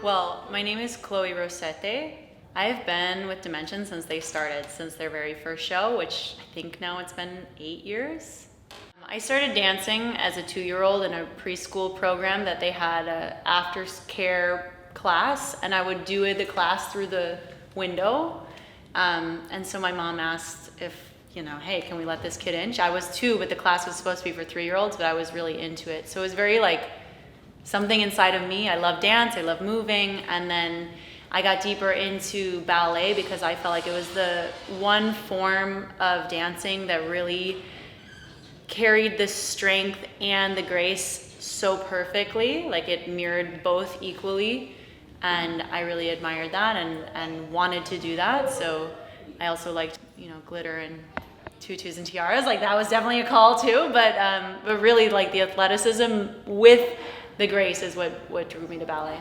Well, my name is Chloe Rosette. I've been with Dimension since they started, since their very first show, which I think now it's been 8 years. I started dancing as a 2-year-old in a preschool program that they had a aftercare class, and I would do the class through the window. And so my mom asked if, hey, can we let this kid in? I was 2, but the class was supposed to be for 3-year-olds, but I was really into it. So it was very something inside of me. I love dance, I love moving, and then I got deeper into ballet because I felt like it was the one form of dancing that really carried the strength and the grace so perfectly. It mirrored both equally, and I really admired that and wanted to do that. So I also liked, glitter and tutus and tiaras. That was definitely a call too, but really the athleticism with the grace is what drew me to ballet.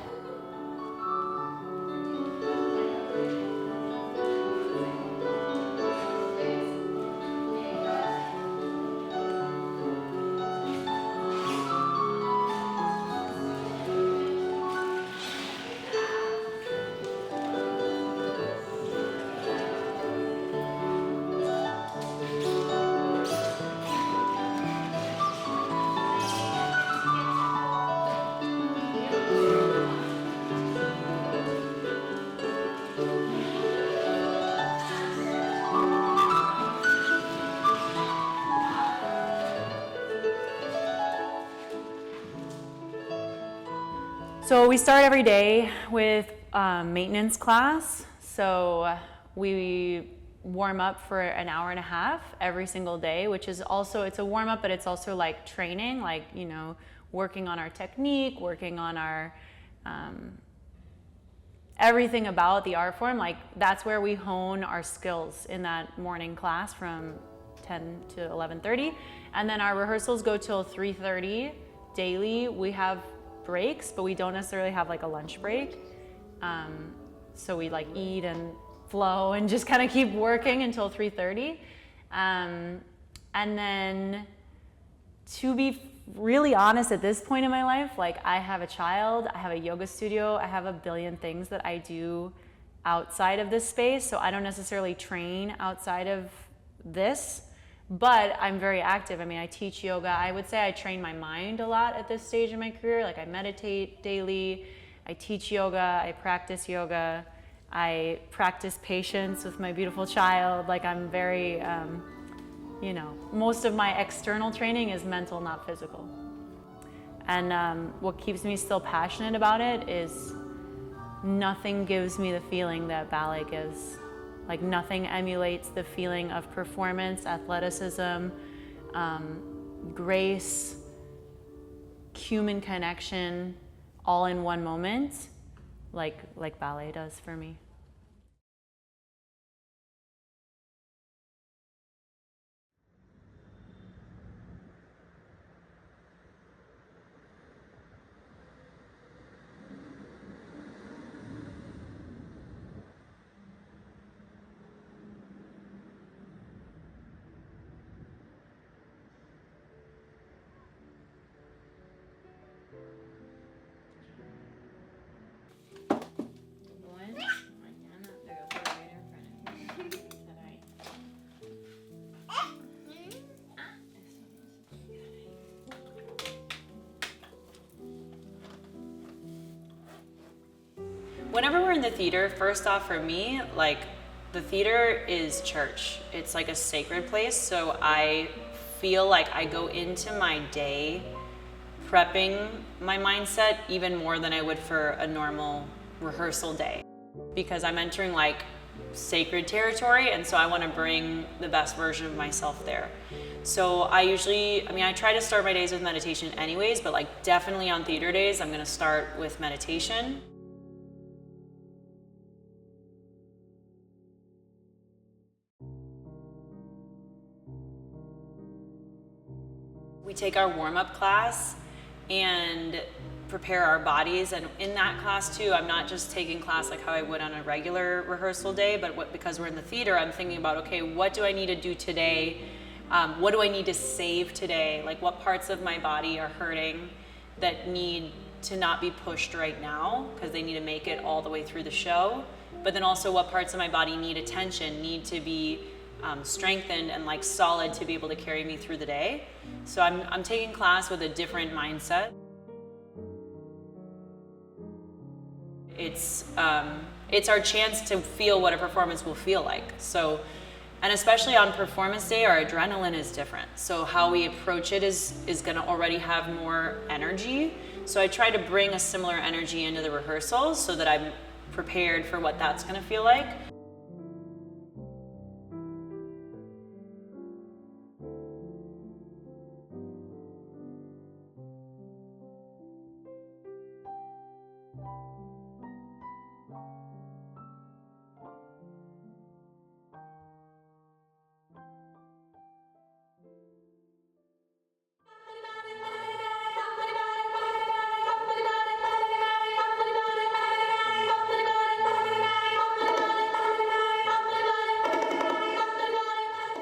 So we start every day with maintenance class. So we warm up for an hour and a half every single day, which is also, it's a warm up, but it's also training, working on our technique, working on our, everything about the art form. That's where we hone our skills in that morning class from 10 to 11:30. And then our rehearsals go till 3:30 daily. We have breaks, but we don't necessarily have a lunch break. So we eat and flow and just kind of keep working until 3:30. And then, to be really honest, at this point in my life, I have a child, I have a yoga studio, I have a billion things that I do outside of this space. So I don't necessarily train outside of this, but I'm very active. I teach yoga. I would say I train my mind a lot at this stage in my career. I meditate daily, I teach yoga, I practice yoga, I practice patience with my beautiful child. I'm very, most of my external training is mental, not physical. And what keeps me still passionate about it is nothing gives me the feeling that ballet gives. Nothing emulates the feeling of performance, athleticism, grace, human connection, all in one moment, like ballet does for me. Whenever we're in the theater, first off for me, the theater is church. It's a sacred place. So I feel I go into my day prepping my mindset even more than I would for a normal rehearsal day, because I'm entering sacred territory, and so I want to bring the best version of myself there. So I try to start my days with meditation anyways, but definitely on theater days, I'm going to start with meditation. We take our warm-up class and prepare our bodies, and in that class too, I'm not just taking class how I would on a regular rehearsal day, but because we're in the theater, I'm thinking about, okay, what do I need to do today? What do I need to save today? What parts of my body are hurting that need to not be pushed right now because they need to make it all the way through the show. But then also what parts of my body need attention, need to be strengthened and like solid to be able to carry me through the day. So I'm taking class with a different mindset. It's our chance to feel what a performance will feel like. So, and especially on performance day, our adrenaline is different. So how we approach it is gonna already have more energy. So I try to bring a similar energy into the rehearsals so that I'm prepared for what that's gonna feel like.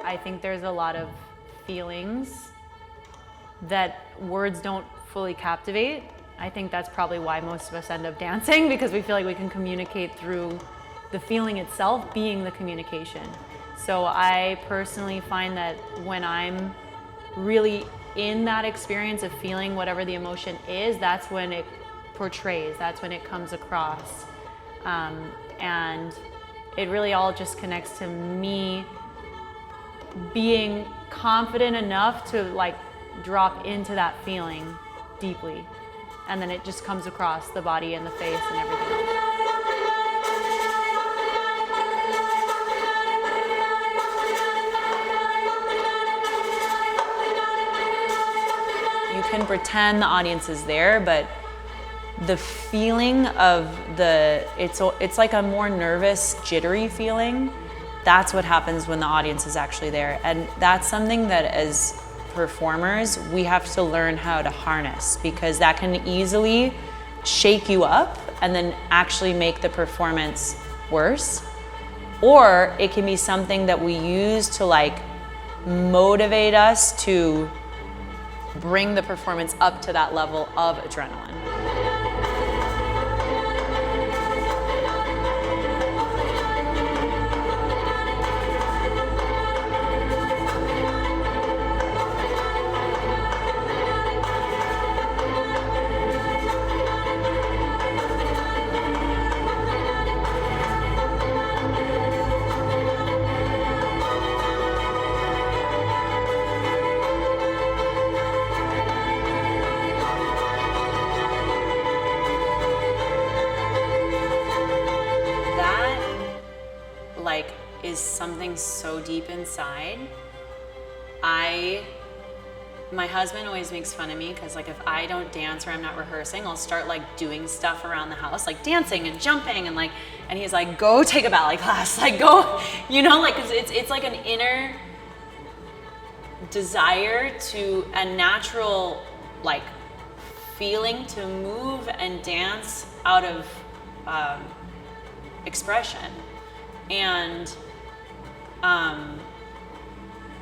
I think there's a lot of feelings that words don't fully captivate. I think that's probably why most of us end up dancing, because we feel like we can communicate through the feeling itself being the communication. So I personally find that when I'm really in that experience of feeling whatever the emotion is, that's when it portrays, that's when it comes across. And it really all just connects to me being confident enough to like drop into that feeling deeply, and then it just comes across the body and the face and everything else. You can pretend the audience is there, but the feeling of it's like a more nervous, jittery feeling. That's what happens when the audience is actually there. And that's something that as performers, we have to learn how to harness, because that can easily shake you up and then actually make the performance worse. Or it can be something that we use to like motivate us to bring the performance up to that level of adrenaline. Like is something so deep inside. My husband always makes fun of me because like if I don't dance or I'm not rehearsing, I'll start like doing stuff around the house, like dancing and jumping and he's like, go take a ballet class, like go, you know, like it's like an inner desire to a natural like feeling to move and dance out of expression. And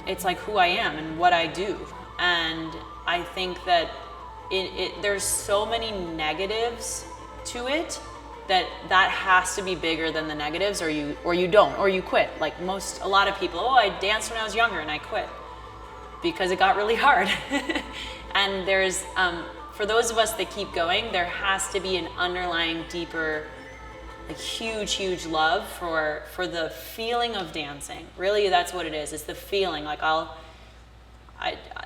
it's like who I am and what I do. And I think that there's so many negatives to it that has to be bigger than the negatives, or you don't, or you quit. Like a lot of people, I danced when I was younger and I quit because it got really hard. And there's, for those of us that keep going, there has to be an underlying deeper, like huge love for the feeling of dancing. Really, that's what it is. It's the feeling. Like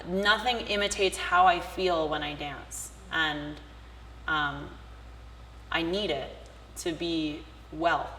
nothing imitates how I feel when I dance, and I need it to be well.